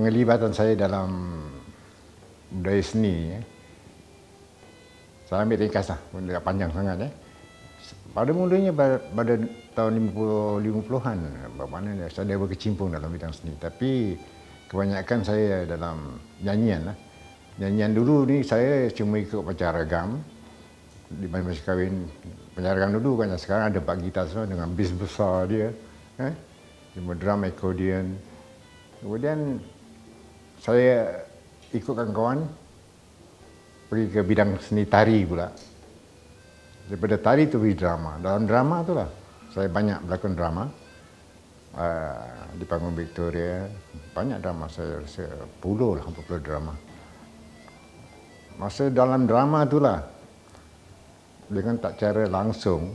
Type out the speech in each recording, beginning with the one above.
penglibatan saya dalam budaya seni, saya ambil ringkas lah, tidak panjang sangat. Pada mulanya pada tahun 50-an, mana saya berkecimpung dalam bidang seni. Tapi kebanyakan saya dalam nyanyian lah. Nyanyian dulu ni saya cuma ikut upacara ragam di majlis kahwin penjara ragam dulu kan. Sekarang ada 4 gitar semua dengan bass besar dia, cuma drum, accordion. Kemudian saya ikut kawan-kawan pergi ke bidang seni tari pula. Daripada tari tu pergi drama. Dalam drama tu lah saya banyak berlakon drama di panggung Victoria. Banyak drama, saya rasa puluh drama. Masa dalam drama tu lah, dengan tak cara langsung,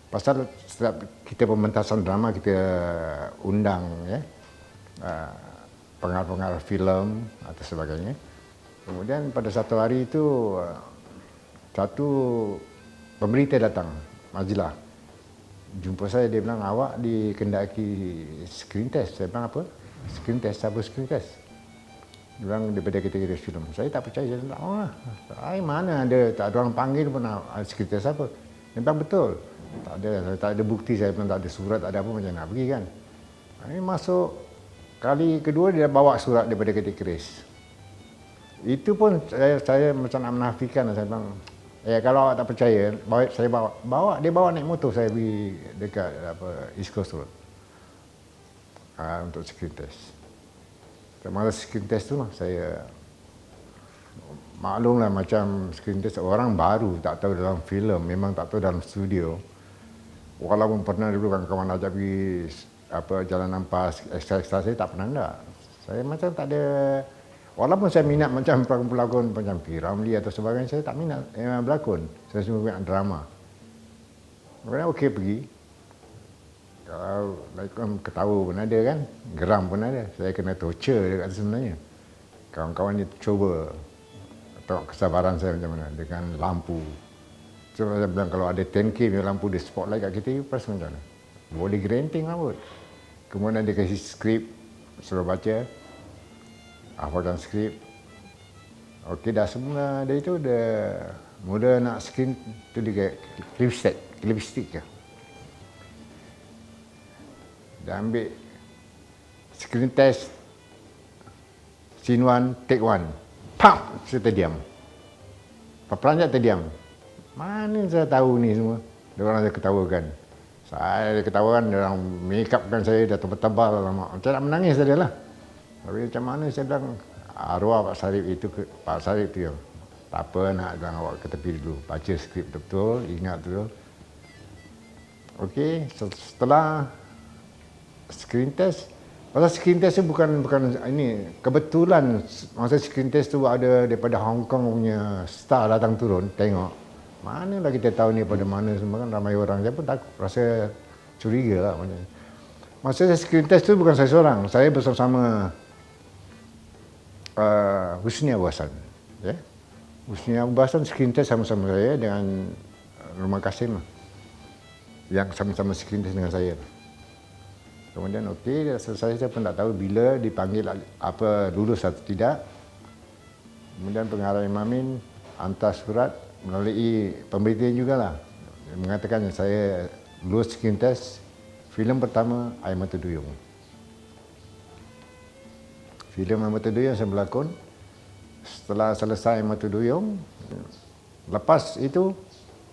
pasal setiap kita pementasan drama kita undang pengarah-pengarah filem atau sebagainya. Kemudian pada satu hari itu satu pemberita datang, majalah, jumpa saya, dia bilang awak dikendaki screen test. Saya bilang apa? Screen test? Apa screen test? Dia bilang daripada kategori filem. Saya tak percaya, saya bilang, oh, mana ada, tak ada orang panggil pun screen test apa. Dia bilang betul. Tak ada bukti, saya bilang tak ada surat, tak ada apa, macam nak pergi kan. Ini masuk kali kedua dia bawa surat daripada kategori. Itu pun saya macam nak menafikan, saya bilang, kalau awak tak percaya, saya dia bawa naik motor saya pergi dekat East Coast Road untuk screen test. Masa screen test tu lah saya maklumlah, macam screen test orang baru, tak tahu dalam filem, memang tak tahu dalam studio. Walaupun pernah dulu kawan-kawan ajak pergi jalan nampas ekstra-ekstra, saya tak pernah nak. Saya macam tak ada. Walaupun saya minat macam pelakon macam P. Ramlee atau sebagainya, saya tak minat berlakon. Saya cuma minat drama. Kemudian okey pergi. Kalau ketawa pun ada kan, geram pun ada. Saya kena torture dekat sebenarnya. Kawan-kawan ni cuba tengok kesabaran saya macam mana dengan lampu. So saya bilang kalau ada 10K punya lampu di spotlight kat kita, pas macam mana? Boleh granting lah pun. Kemudian dia kasih skrip, suruh baca. Hafalkan skrip. Okey, dah semua dari itu dah mula nak screen tu dia klipstick ke. Dah ambil screen test scene 1 take 1. Pam, saya terdiam. Peranjat terdiam. Mana saya tahu ni semua. Dia orang saya ketawakan. Saya ketawakan, dia orang make upkan saya dah tebal-tebal lama. Saya nak menangis saja lah. Tapi macam mana saya bilang, arwah Pak Sarip itu, Pak Sarip tu yang tak apa, nak bilang awak ke tepi dulu, baca skrip betul, ingat betul. Okey, setelah screen test, pasal screen test tu bukan ini, kebetulan masa screen test tu ada daripada Hong Kong punya star datang turun, tengok. Manalah kita tahu ni pada mana semua kan, ramai orang, saya pun takut, rasa curiga lah. Masa screen test tu bukan saya seorang, saya bersama Husni Abu Hassan. Husni Abu Hassan screen test sama-sama saya dengan Rumah Kasim yang sama-sama screen test dengan saya. Kemudian okey, selesai, saya pun tak tahu bila dipanggil lulus atau tidak. Kemudian pengarah Imamin hantar surat melalui pemberitahuan jugalah. Mengatakan saya lulus screen test filem pertama Air Mata Duyung. Filem Air Mata Duyung saya berlakon. Setelah selesai Air Mata Duyung, lepas itu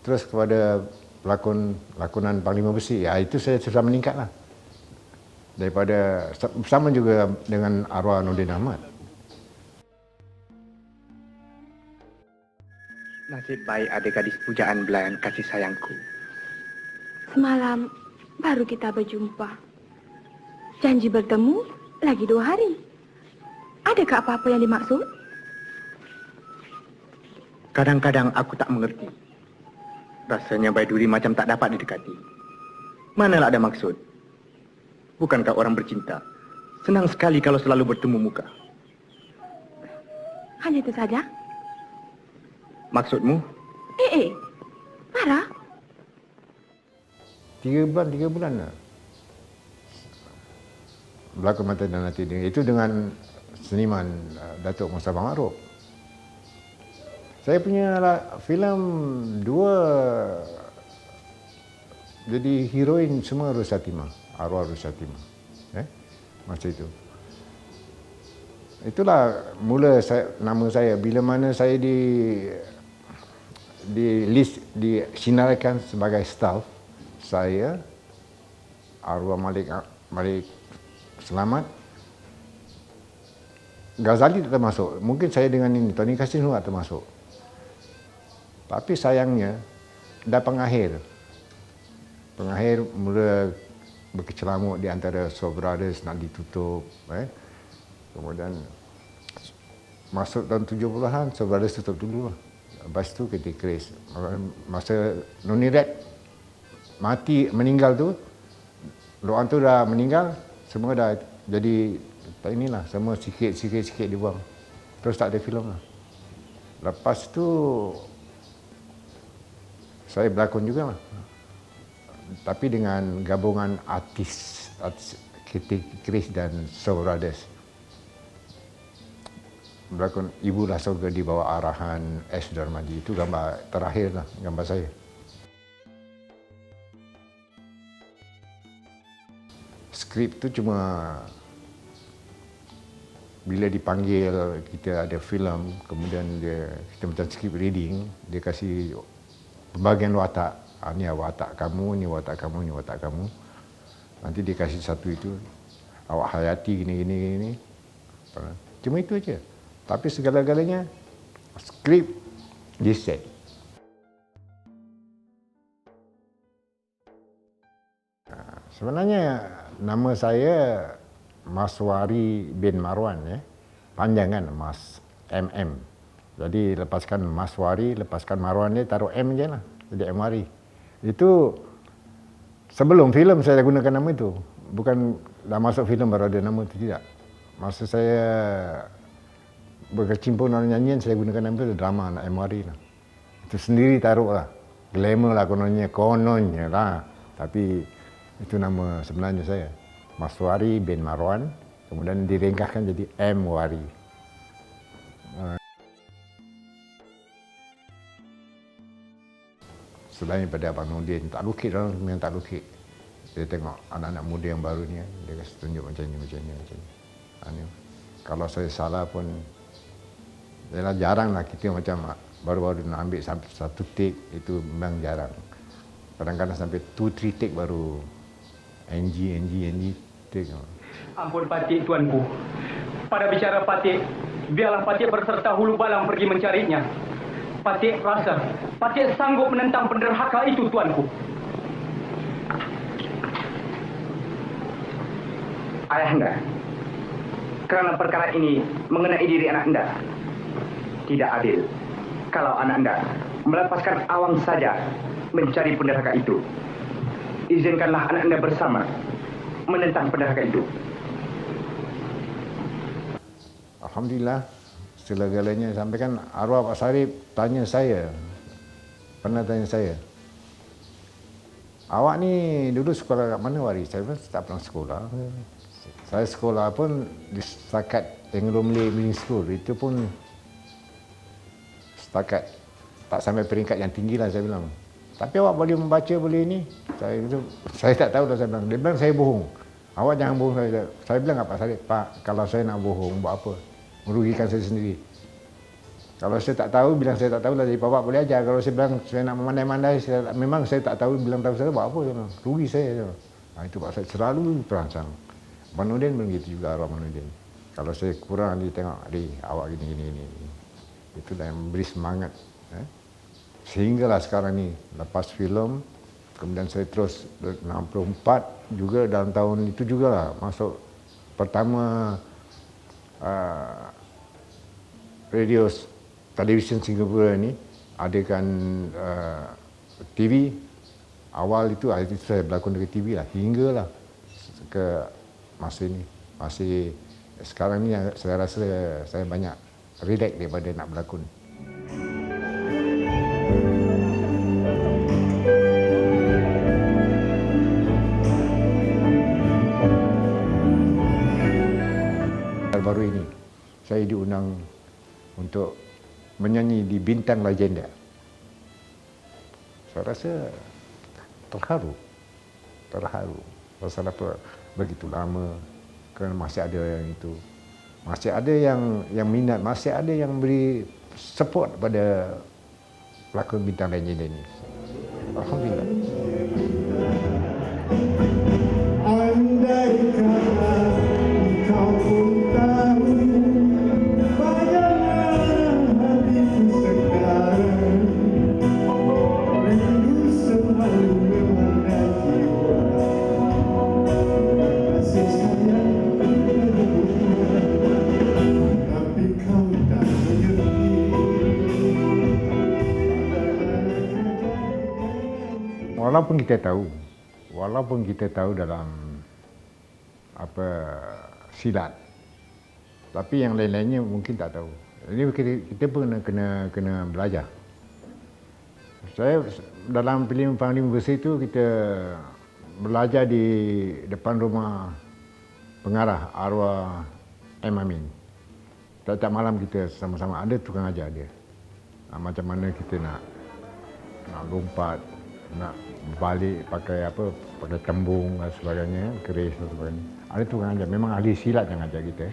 terus kepada lakonan Panglima Besi. Itu saya sudah meningkatlah. Daripada sama juga dengan arwah Nordin Ahmad. Nasib baik ada gadis pujaan belayan kasih sayangku. Semalam baru kita berjumpa. Janji bertemu lagi 2 hari. Adakah apa-apa yang dimaksud? Kadang-kadang aku tak mengerti. Rasanya Baiduri macam tak dapat didekati. Manalah ada maksud. Bukankah orang bercinta senang sekali kalau selalu bertemu muka? Hanya itu saja? Maksudmu? Marah? 3 bulan lah. Berlakon Mata dan Hati dia. Itu dengan seniman Datuk Mustafa Ma'ruf. Saya punya filem dua jadi heroin semua Rusatima, arwah Rusatima. Masa itu. Itulah mula nama saya. Bila mana saya disinarkan sebagai staff, saya arwah Malik Selamat, Ghazali tak termasuk. Mungkin saya dengan ini Tony Kasino tak termasuk. Tapi sayangnya dah pengakhir mula berkeceramuk di antara Shaw Brothers nak ditutup. Kemudian masuk tahun 70-an, Shaw Brothers tutup dulu lah. Lepas tu kita Chris. Masa Noni Red meninggal tu, Loan tu dah meninggal, semua dah jadi tak inilah, semua sikit dibuang. Terus tak ada filem lah. Lepas tu saya berlakon juga lah. Tapi dengan gabungan artis Kitty Chris dan Shaw Brothers. Berlakon Ibulah Sorga di bawah arahan S. Darmadi. Itu gambar terakhir lah, gambar saya. Skrip tu cuma bila dipanggil kita ada filem, kemudian kita macam script reading, dia kasih pembagian watak. Ni watak kamu, ni watak kamu, ni watak kamu. Nanti dia kasih satu itu, awak hayati gini. Cuma itu aja. Tapi segala-galanya skrip di set. Sebenarnya nama saya Maswari bin Marwan, panjang kan, Mas MM. Jadi lepaskan Maswari, lepaskan Marwan, dia taruh M je lah, jadi M-Wari. Itu sebelum filem saya gunakan nama itu, bukan dah masuk filem baru ada nama itu, tidak. Masa saya berkecimpung dalam nyanyian, saya gunakan nama itu drama, nak M-Wari lah. Itu sendiri taruh lah, glamour lah kononnya lah, tapi itu nama sebenarnya saya, Maswari bin Marwan, kemudian diringkaskan jadi M-Wari. Selain daripada Abang Nordin, tak lukit orang yang tak lukit. Dia tengok anak-anak muda yang baru ni, dia kasi tunjuk macam ni. Kalau saya salah pun, jarang lah kita macam baru-baru nak ambil satu take, itu memang jarang. Kadang-kadang sampai 2-3 take baru NG take. Ampun Patik tuanku. Pada bicara Patik, biarlah Patik berserta hulu balang pergi mencarinya. Patik rasa, Patik sanggup menentang penderhaka itu tuanku. Ayahanda, kerana perkara ini mengenai diri anak anda, tidak adil kalau anak anda melepaskan Awang saja mencari penderhaka itu. Izinkanlah anak anda bersama menentang penderhaka itu. Alhamdulillah, segala-galanya sampaikan arwah Pak Sarip pernah tanya saya, awak ni dulu sekolah kat mana Wari? Saya pun tak pernah sekolah. Saya sekolah pun di setakat Anglo Malay Middle School, itu pun setakat tak sampai peringkat yang tinggi lah saya bilang. Tapi awak boleh membaca, boleh ini. Saya tak tahu dah, saya bilang. Dia bilang saya bohong. Awak jangan bohong saya. Saya bilang kat Pak Sarip, Pak, kalau saya nak bohong, buat apa? Merugikan saya sendiri. Kalau saya tak tahu, bilang saya tak tahu lah, jadi Bapak boleh ajar. Kalau saya bilang saya nak memandai-mandai, memang saya tak tahu, bilang tahu saya, buat apa? Rugi saya. Itu Pak Sarip selalu perangsang. Abang Nordin pun begitu juga, arwah Abang Nordin. Kalau saya kurang, dia tengok, awak gini. Itu dah yang memberi semangat. Sehinggalah sekarang ni, lepas filem, kemudian saya terus 64 juga dalam tahun itu jugalah masuk pertama radio television Singapura ni adakan TV. Awal itu saya berlakon dekat TV lah, hinggalah ke masa ini. Masih sekarang ni saya rasa saya banyak relax daripada nak berlakon. Baru ini saya diundang untuk menyanyi di Bintang Legenda. Saya rasa terharu. Pasal apa? Begitu lama, kerana masih ada yang itu. Masih ada yang minat, masih ada yang beri support pada pelakon Bintang Legenda ini. Alhamdulillah. Andai kata kau pun tahu bayangan hatiku sekarang, rindu selalu melanda jiwa, kasih sayang merebutnya, tapi kau tak mengerti. Walaupun kita tahu dalam silat, tapi yang lain-lainnya mungkin tak tahu. Jadi kita pun kena belajar. Saya dalam filem Panglima Besi itu kita belajar di depan rumah pengarah arwah M. Amin. Setiap malam kita sama-sama ada tukang ajar dia. Macam mana kita nak lompat, nak balik pakai tembung dan sebagainya, keris dan sebagainya. Ada tukang ajar, memang ahli silat yang ajar kita.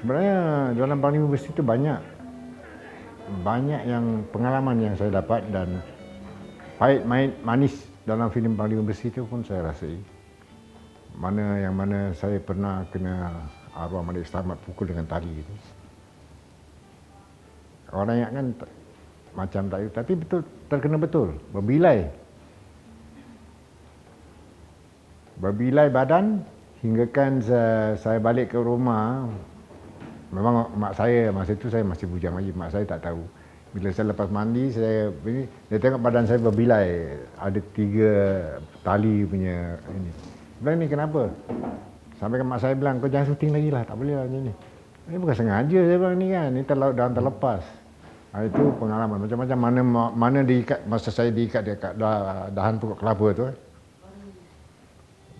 Sebenarnya dalam Panglima Besi itu banyak yang pengalaman yang saya dapat, dan pahit manis dalam filem Panglima Besi itu pun saya rasai. Yang mana saya pernah kena arwah Malik Selamat pukul dengan tali itu. Orang yang kan macam tak itu, tapi betul, terkena betul, berbilai badan, hinggakan saya balik ke rumah. Memang mak saya, masa itu saya masih bujang lagi, mak saya tak tahu. Bila saya lepas mandi, dia tengok badan saya berbilai, ada 3 tali punya ini. Bilang, ni kenapa? Sampai ke mak saya bilang, kau jangan syuting lagi lah, tak boleh lah macam ni. Ini bukan sengaja, saya bilang ni kan, ni dalam terlepas. Itu pengalaman macam-macam, mana diikat, masa saya diikat dekat dahan pokok kelapa tu.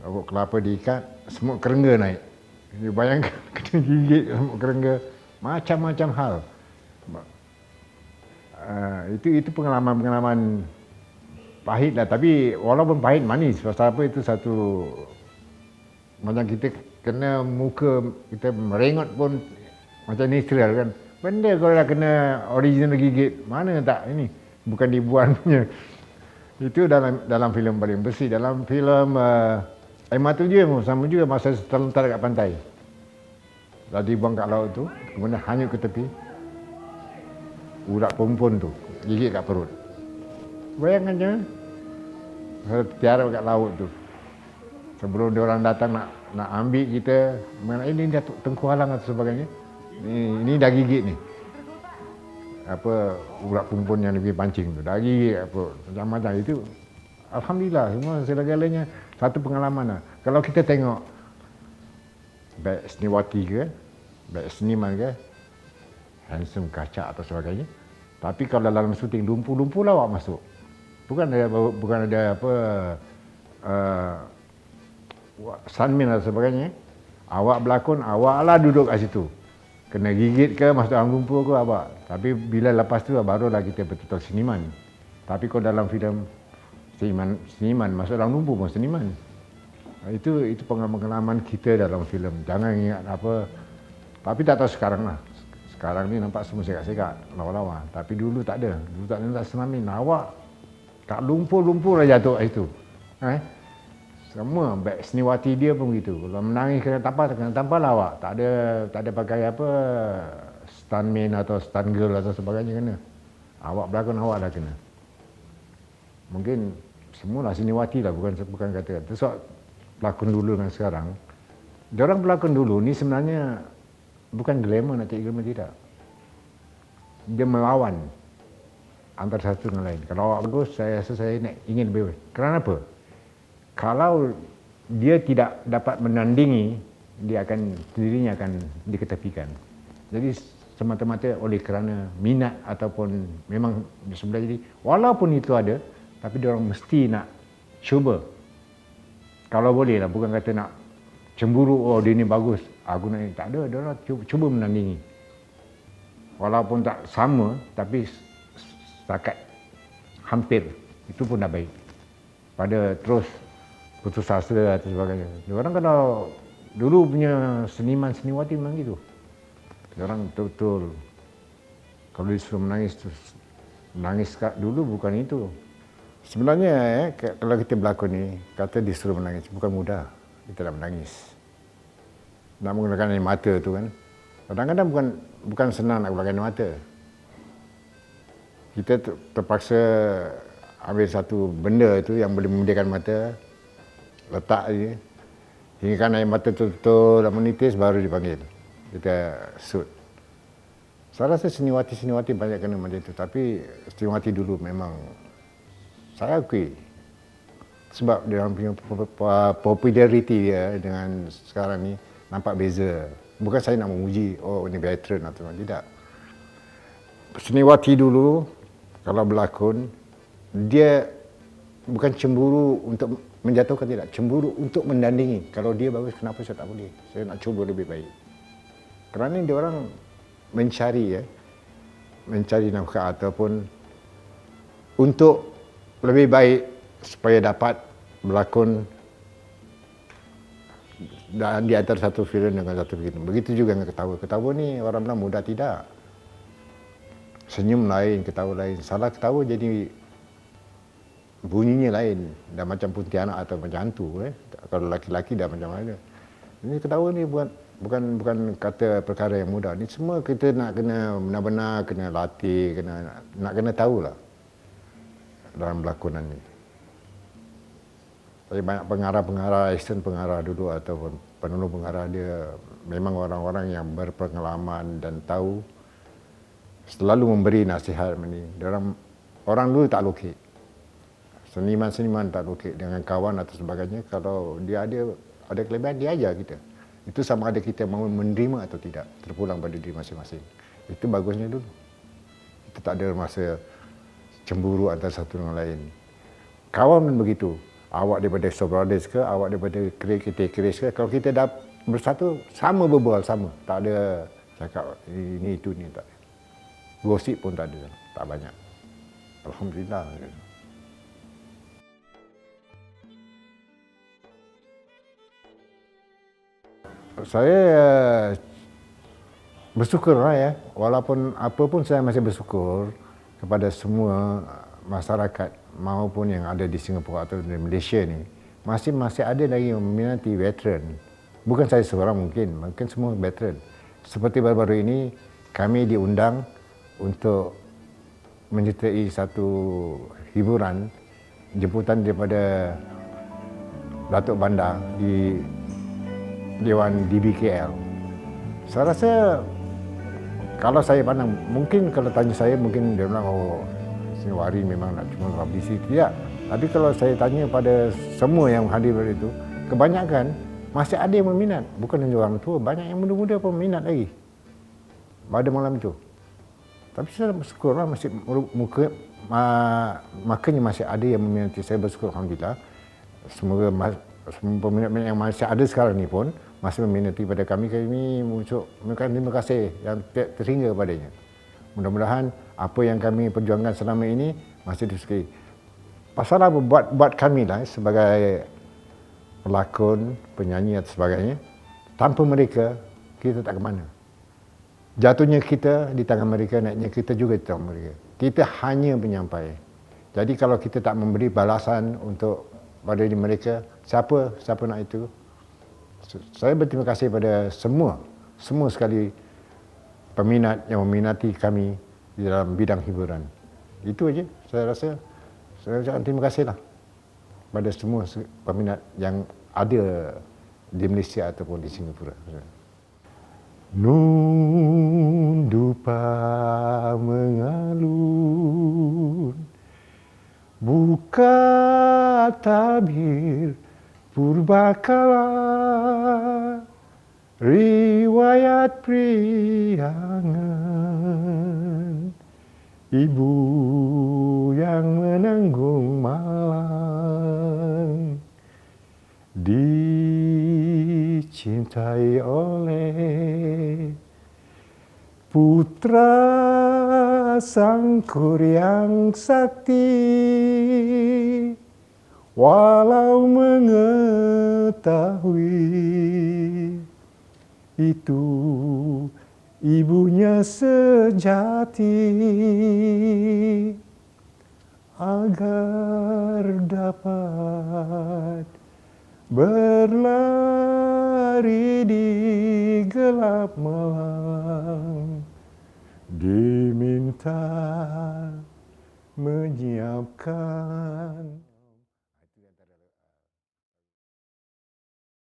Pokok kelapa diikat, semut kerengga naik. Dia bayangkan kena gigit semut kerengga, macam-macam hal. Itu pengalaman pahit lah, tapi walaupun pahit manis. Pasal apa, itu satu, macam kita kena muka, kita merengot pun macam natural kan. Benda kalau dah kena original gigit, mana tak ini, bukan dibuat punya. Itu dalam filem Panglima Besi. Dalam filem Air Mata Ujian sama juga, masa terlentar kat pantai. Dah dibuang kat laut tu, kemudian hanyut ke tepi. Urat pompon tu gigit kat perut. Bayangkan je, tiara kat laut tu. Sebelum dia orang datang nak ambil kita, ini dah tengku halang atau sebagainya. Ini dah gigit ni. Urat pompon yang lebih pancing tu dah gigit macam-macam itu. Alhamdulillah, semua segala-galanya satu pengalaman lah. Kalau kita tengok baik seniwati ke, baik seniman ke, handsome, kacak atau sebagainya. Tapi kalau dalam syuting lumpuh-lumpuh lah awak masuk. Bukan ada stuntman atau sebagainya. Awak berlakon, awak lah duduk kat situ. Kena gigit ke, masuk dalam lumpur ke apa. Tapi bila lepas tu barulah kita betul-betul seniman. Tapi kalau dalam filem seniman masuk dalam lumpur pun seniman. Itu pengalaman kita dalam filem. Jangan ingat apa. Tapi tak tahu sekarang lah. Sekarang ni nampak semua sekat-sekat, lawa-lawa. Tapi dulu tak ada. Dulu tak ada senamin. Awak kat lumpur-lumpur lah jatuh itu. Semua, baik seniwati dia pun begitu. Kalau menangis kena tampar lah awak. Tak ada pakai stuntman atau stunt girl atau sebagainya kena. Awak berlakon, awak dah kena. Mungkin semualah seniwati lah, bukan kata. So, pelakon dulu dengan sekarang. Diorang pelakon dulu ni sebenarnya bukan glamour, nak cari glamour, tidak. Dia melawan antara satu dengan lain. Kalau awak bagus, saya rasa saya ingin lebih baik. Kenapa? Kalau dia tidak dapat menandingi, dirinya akan diketepikan. Jadi semata-mata oleh kerana minat ataupun memang sebenarnya, jadi walaupun itu ada, tapi dia orang mesti nak cuba. Kalau boleh lah, bukan kata nak cemburu, oh dia ni bagus, aku nak ni. Tak ada, dia orang cuba menandingi. Walaupun tak sama, tapi setakat hampir, itu pun dah baik. Pada terus putus asa atau sebagainya. Dia orang kalau dulu punya seniman seniwati memang gitu. Dia orang betul-betul kalau disuruh menangis, menangis dulu bukan itu. Sebenarnya kalau kita berlakon ni, kata disuruh menangis, bukan mudah kita nak menangis. Nak menggunakan air mata tu kan. Kadang-kadang bukan senang nak gunakan air mata. Kita terpaksa ambil satu benda tu yang boleh memediakan mata, letak je. Hingga kan air mata betul-betul dah menitis, baru dipanggil. Kita shoot. Saya rasa seniwati-seniwati banyak kena macam itu. Tapi seniwati dulu memang saya akui. Sebab dia orang punya populariti dia dengan sekarang ni nampak beza. Bukan saya nak memuji, oh ini veteran atau tidak. Seniwati dulu, kalau berlakon, dia bukan cemburu untuk menjatuhkan, tidak. Cemburu untuk mendandingi. Kalau dia bagus, kenapa saya tak boleh? Saya nak cuba lebih baik. Kerana dia orang mencari nafkah ataupun untuk lebih baik supaya dapat berlakon di antara satu filem dengan satu filem. Begitu juga dengan ketawa. Ketawa ni orang bilang mudah, tidak. Senyum lain, ketawa lain. Salah ketawa jadi bunyinya lain. Dah macam pontianak atau macam hantu. Kalau laki-laki dah macam mana. Ini ketawa ni bukan kata perkara yang mudah. Ni semua kita nak kena benar-benar kena latih, nak kena tahulah dalam berlakonan ni. Tapi banyak pengarah-pengarah, asisten pengarah dulu ataupun penolong pengarah dia memang orang-orang yang berpengalaman dan tahu, selalu memberi nasihat ni. Orang dulu tak lokek. Seniman-seniman tak lokek dengan kawan atau sebagainya. Kalau dia ada kelebihan, dia ajar kita. Itu sama ada kita mahu menerima atau tidak, terpulang pada diri masing-masing. Itu bagusnya dulu. Kita tak ada masa cemburu antara satu dengan lain. Kawan pun begitu. Awak daripada Soul Brothers ke, awak daripada kita Chris ke, kalau kita dah bersatu, sama berbual, sama. Tak ada cakap ini itu ni, tak ada. Gosip pun tak ada, tak banyak. Alhamdulillah. Saya bersyukur lah ya, walaupun apa pun saya masih bersyukur kepada semua masyarakat maupun yang ada di Singapura atau di Malaysia ni, masih ada lagi yang meminati veteran. Bukan saya seorang, mungkin semua veteran. Seperti baru-baru ini kami diundang untuk menyertai satu hiburan jemputan daripada Datuk Bandar di Dewan DBKL. Saya rasa kalau saya pandang, mungkin kalau tanya saya, mungkin dia bilang, oh Wari memang nak cuma publicity. Tidak. Tapi kalau saya tanya pada semua yang hadir pada itu, kebanyakan masih ada yang meminat. Bukan hanya orang tua, banyak yang muda-muda pun minat lagi pada malam itu. Tapi saya bersyukurlah makanya masih ada yang meminati. Saya bersyukur, alhamdulillah. Semoga peminat yang masih ada sekarang ni pun masih meminati pada kami mengucapkan terima kasih yang terhingga padanya. Mudah-mudahan apa yang kami perjuangkan selama ini masih disukai. Pasal apa buat kami lah sebagai pelakon, penyanyi atau sebagainya, tanpa mereka kita tak ke mana. Jatuhnya kita di tangan mereka, naiknya kita juga di tangan mereka. Kita hanya penyampai. Jadi kalau kita tak memberi balasan untuk pada diri mereka, siapa nak itu? Saya berterima kasih pada semua sekali peminat yang meminati kami di dalam bidang hiburan. Itu aja. Saya rasa saya ucapkan terima kasihlah pada semua peminat yang ada di Malaysia ataupun di Singapura. Nun dupa mengalun, buka tabir purbakala, riwayat priangan, ibu yang menanggung malang di dicintai oleh putra Sang Kuryang Sakti, walau mengetahui itu ibunya sejati, agar dapat berlari di gelap malam, diminta menyiapkan